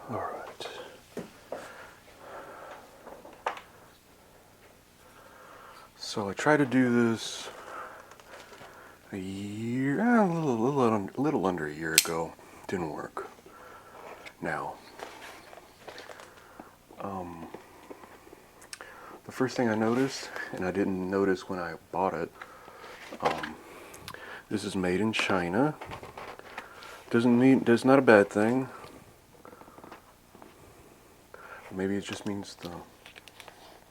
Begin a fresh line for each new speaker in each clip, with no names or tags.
All right. So I tried to do this a year, a little under a year ago. Didn't work. Now, the first thing I noticed, and I didn't notice when I bought it, this is made in China. That's not a bad thing. Maybe it just means the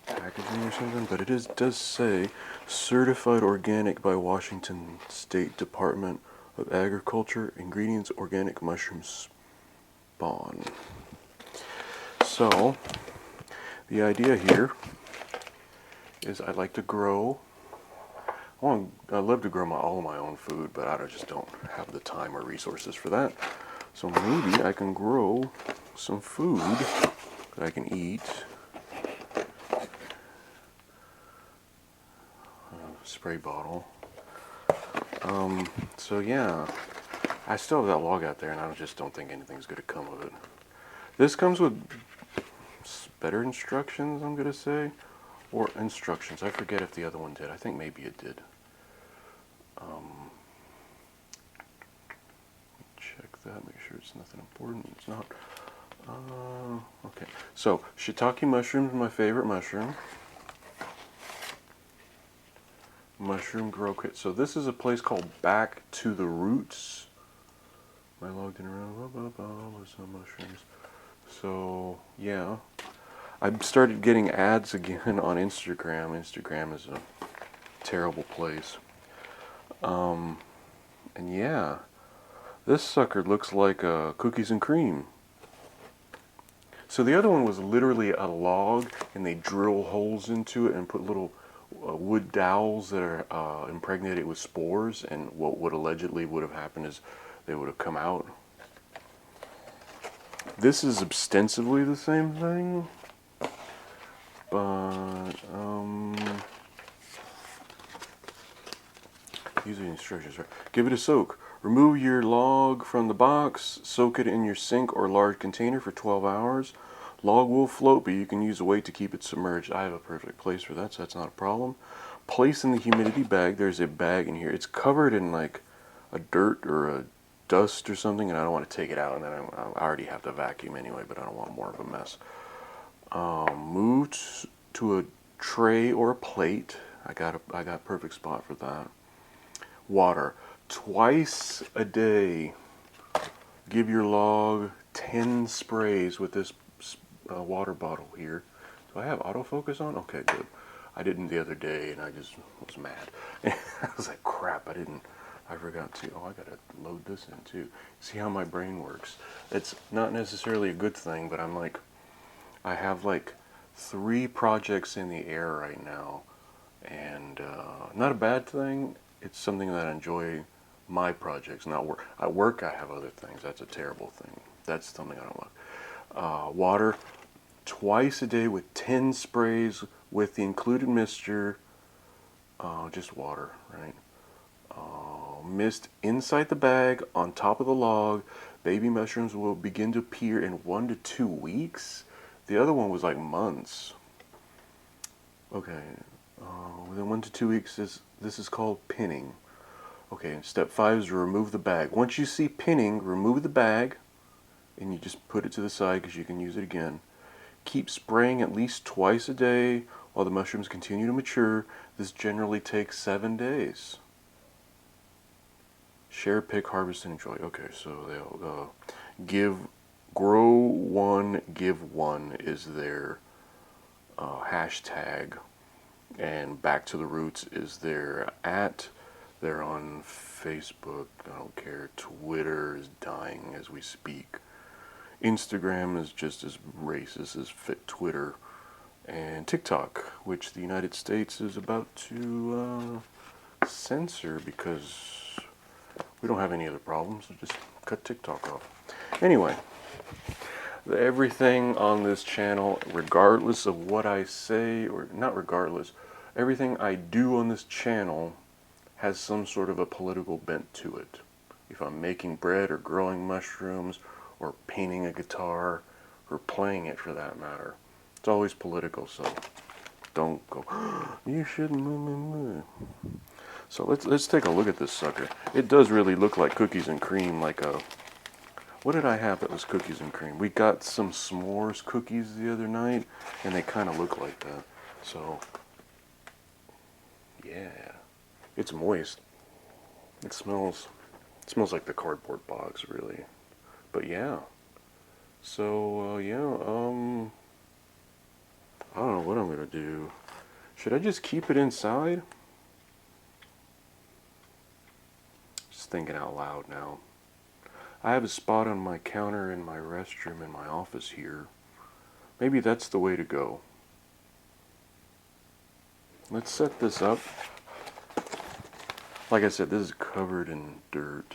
packaging or something, but does say certified organic by Washington State Department of Agriculture. Ingredients: organic mushroom spawn. So the idea here is I like to grow. I love to grow all my own food, but I just don't have the time or resources for that. So maybe I can grow some food that I can eat. Spray bottle. So yeah, I still have that log out there, and I just don't think anything's going to come of it. This comes with better instructions, I'm going to say, or instructions. I forget if the other one did. I think maybe it did. Check that, make sure it's nothing important. It's not. Okay, so shiitake mushroom is my favorite mushroom. Mushroom grow kit. So this is a place called Back to the Roots. I logged in around with some mushrooms. So yeah, I started getting ads again on Instagram. Instagram is a terrible place. And yeah, this sucker looks like cookies and cream. So the other one was literally a log, and they drill holes into it and put little wood dowels that are impregnated with spores, and what would allegedly would have happened is they would have come out. This is ostensibly the same thing, but these are the instructions. Right? Give it a soak. Remove your log from the box. Soak it in your sink or large container for 12 hours. Log will float, but you can use a weight to keep it submerged. I have a perfect place for that, so that's not a problem. Place in the humidity bag. There's a bag in here. It's covered in like a dirt or a dust or something, and I don't want to take it out, and then I already have to vacuum anyway, but I don't want more of a mess. Move to a tray or a plate. I got a perfect spot for that. Water. Twice a day. Give your log 10 sprays with this water bottle here. Do I have autofocus on? Okay, good. I didn't the other day, and I just was mad. I was like, crap, I forgot to. Oh, I gotta load this in too. See how my brain works. It's not necessarily a good thing, but I have like 3 projects in the air right now, and not a bad thing. It's something that I enjoy. My projects, not work. At work, I have other things. That's a terrible thing. That's something I don't like. Water, twice a day with 10 sprays with the included mixture. Just water, right? Mist inside the bag on top of the log. Baby mushrooms will begin to appear in 1 to 2 weeks. The other one was like months. Okay, within 1 to 2 weeks, this is called pinning. Okay, step 5 is to remove the bag. Once you see pinning, remove the bag, and you just put it to the side because you can use it again. Keep spraying at least twice a day while the mushrooms continue to mature. This generally takes 7 days. Share, pick, harvest, and enjoy. Okay, so they'll grow one, give one is their hashtag, and Back to the Roots is their @ They're on Facebook. I don't care. Twitter is dying as we speak. Instagram is just as racist as Twitter. And TikTok, which the United States is about to censor because we don't have any other problems. So just cut TikTok off. Anyway, everything on this channel, regardless of what I say, or not regardless, everything I do on this channel has some sort of a political bent to it. If I'm making bread or growing mushrooms or painting a guitar or playing it for that matter. It's always political, so don't go, you shouldn't. So let's take a look at this sucker. It does really look like cookies and cream, like a, what did I have that was cookies and cream? We got some s'mores cookies the other night, and they kind of look like that. So, yeah, it's moist. It smells like the cardboard box, really. But yeah. So yeah, I don't know what I'm gonna do. Should I just keep it inside? Just thinking out loud now. I have a spot on my counter in my restroom in my office here. Maybe that's the way to go. Let's set this up. Like I said, this is covered in dirt.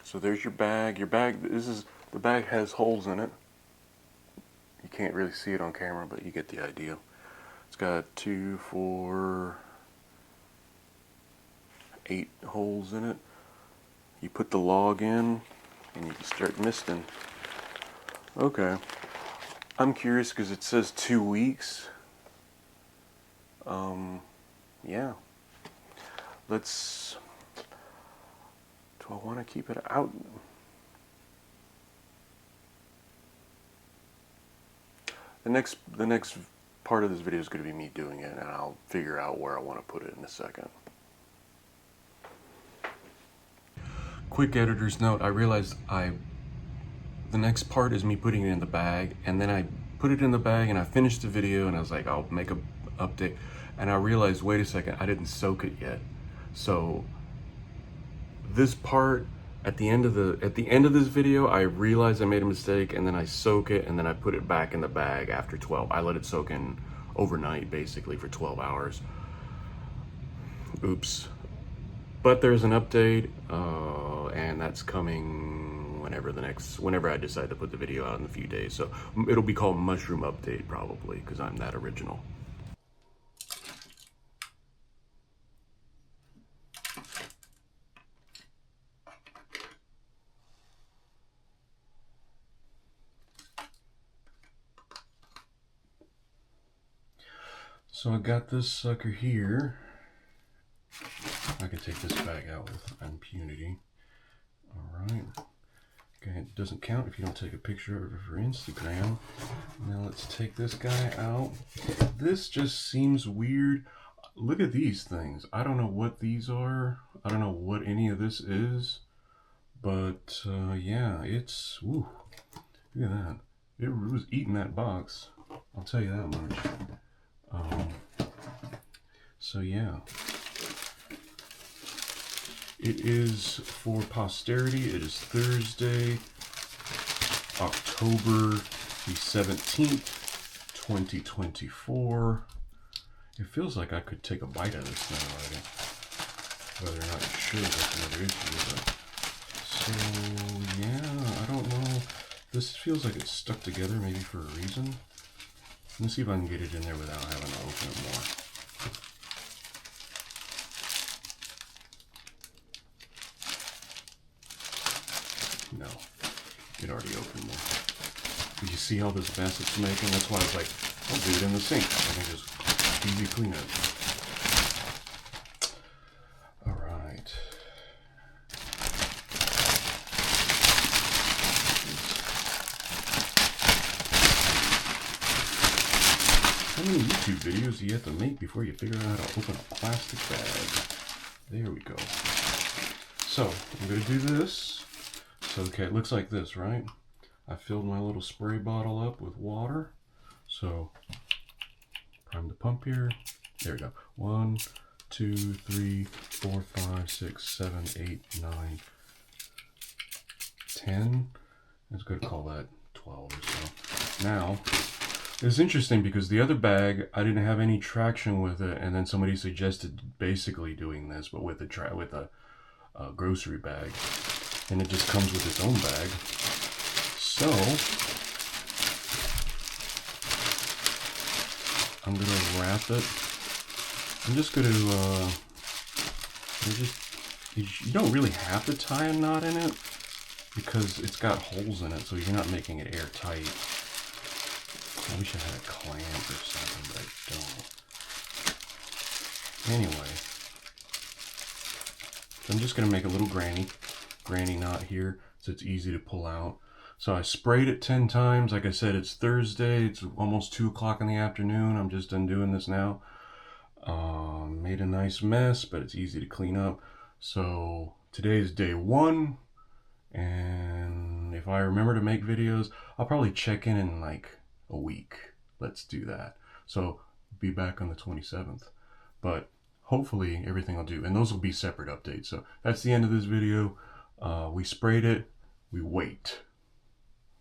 So there's your bag. Your bag, the bag has holes in it. You can't really see it on camera, but you get the idea. It's got 2, 4, 8 holes in it. You put the log in, and you can start misting. Okay. I'm curious because it says 2 weeks. Yeah. Let's. Do I want to keep it out? The next part of this video is going to be me doing it, and I'll figure out where I want to put it in a second. Quick editor's note, I realized the next part is me putting it in the bag, and then I put it in the bag and I finished the video and I was like, I'll make a update, and I realized, wait a second, I didn't soak it yet. So this part at the end of this video, I realized I made a mistake, and then I soak it, and then I put it back in the bag after 12. I let it soak in overnight, basically, for 12 hours. Oops. But there's an update, and that's coming whenever I decide to put the video out in a few days. So it'll be called Mushroom Update, probably, because I'm that original. So I got this sucker here. I can take this bag out with impunity. Alright. Okay, it doesn't count if you don't take a picture of it for Instagram. Now let's take this guy out. This just seems weird. Look at these things. I don't know what these are. I don't know what any of this is. But yeah, it's, ooh, look at that. It was eating that box. I'll tell you that much. So yeah, it is for posterity. It is Thursday, October the 17th, 2024. It feels like I could take a bite of this thing already. Whether or not you should, that's another issue. But so yeah, I don't know. This feels like it's stuck together, maybe for a reason. Let's see if I can get it in there without having to open it more. No, it already opened more. Did you see all this mess it's making? That's why I was like, I'll do it in the sink. I can just easy clean it. Alright. How many YouTube videos do you have to make before you figure out how to open a plastic bag? There we go. So, I'm going to do this. So, okay, it looks like this, right? I filled my little spray bottle up with water. So, prime the pump here. There we go. 1, 2, 3, 4, 5, 6, 7, 8, 9, 10. Let's go to call that 12 or so. Now, it's interesting because the other bag, I didn't have any traction with it, and then somebody suggested basically doing this, but with a grocery bag, and it just comes with its own bag. So I'm gonna wrap it. I'm just gonna you don't really have to tie a knot in it because it's got holes in it, so you're not making it airtight. I wish I had a clamp or something, but I don't. Anyway, so I'm just gonna make a little granny knot here so it's easy to pull out. So I sprayed it 10 times. Like I said, it's Thursday. It's almost 2 o'clock in the afternoon. I'm just done doing this now. Made a nice mess, but it's easy to clean up. So today's day 1, and if I remember to make videos, I'll probably check in like a week. Let's do that. So be back on the 27th. But hopefully everything will do, and those will be separate updates. So that's the end of this video. We sprayed it. We wait.